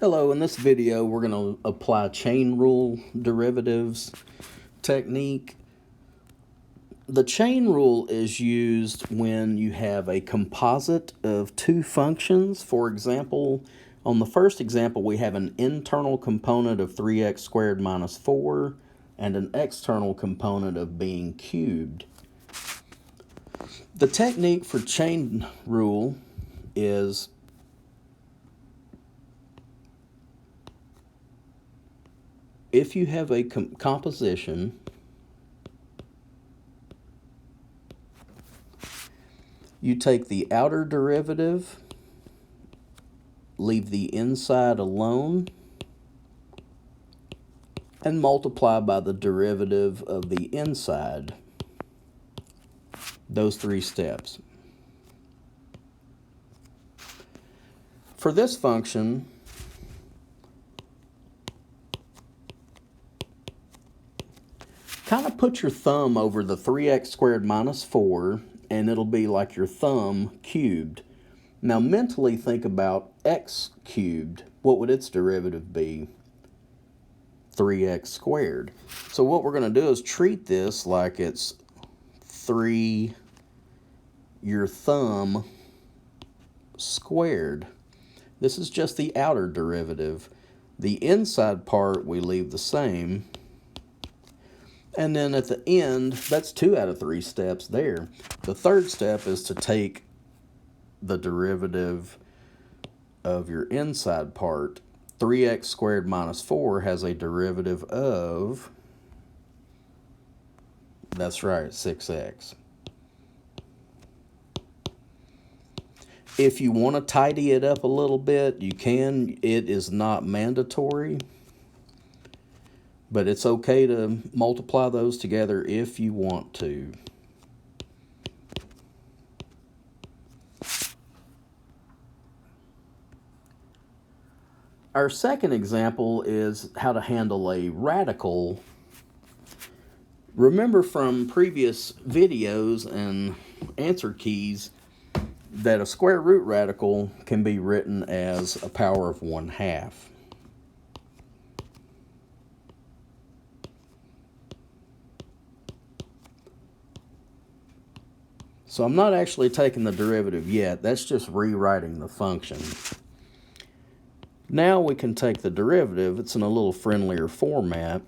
Hello, in this video we're going to apply chain rule derivatives technique. The chain rule is used when you have a composite of two functions. For example, on the first example we have an internal component of 3x squared minus 4 and an external component of being cubed. The technique for chain rule is if you have a composition, you take the outer derivative, leave the inside alone, and multiply by the derivative of the inside. Those three steps. For this function, kind of put your thumb over the 3x squared minus 4, and it'll be like your thumb cubed. Now mentally think about x cubed. What would its derivative be? 3x squared. So what we're going to do is treat this like it's 3 your thumb squared. This is just the outer derivative. The inside part we leave the same. And then at the end, that's 2 out of 3 steps there. The third step is to take the derivative of your inside part. 3x squared minus 4 has a derivative of, that's right, 6x. If you want to tidy it up a little bit, you can. It is not mandatory, but it's okay to multiply those together if you want to. Our second example is how to handle a radical. Remember from previous videos and answer keys that a square root radical can be written as a power of 1/2. So I'm not actually taking the derivative yet. That's just rewriting the function. Now we can take the derivative. It's in a little friendlier format.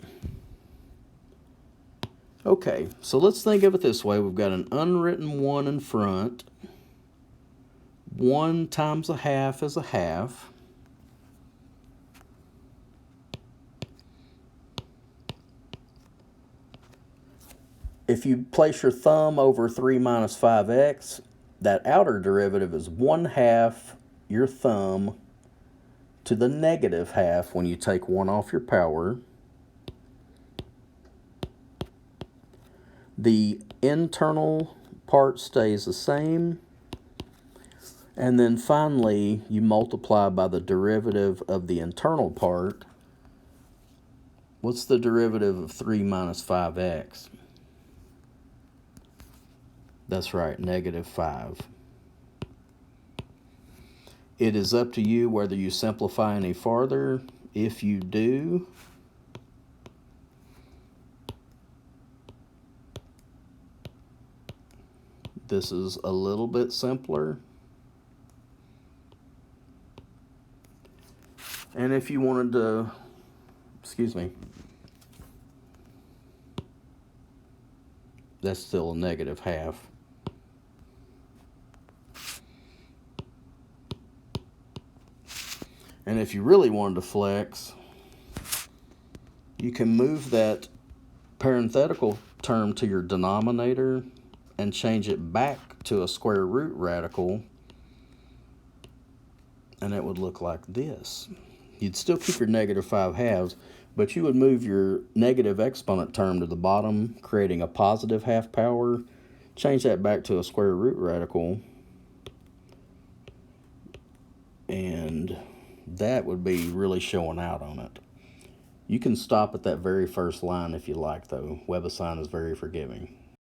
Okay, so let's think of it this way. We've got an unwritten 1 in front. 1 times 1/2 is 1/2. If you place your thumb over 3 minus 5x, that outer derivative is 1/2 your thumb to the negative half when you take 1 off your power. The internal part stays the same. And then finally, you multiply by the derivative of the internal part. What's the derivative of 3 minus 5x? That's right, -5. It is up to you whether you simplify any farther. If you do, this is a little bit simpler. And if you wanted to, that's still a -1/2. And if you really wanted to flex, you can move that parenthetical term to your denominator and change it back to a square root radical, and it would look like this. You'd still keep your -5/2, but you would move your negative exponent term to the bottom, creating a positive half power. Change that back to a square root radical, and that would be really showing out on it. You can stop at that very first line if you like, though. WebAssign is very forgiving.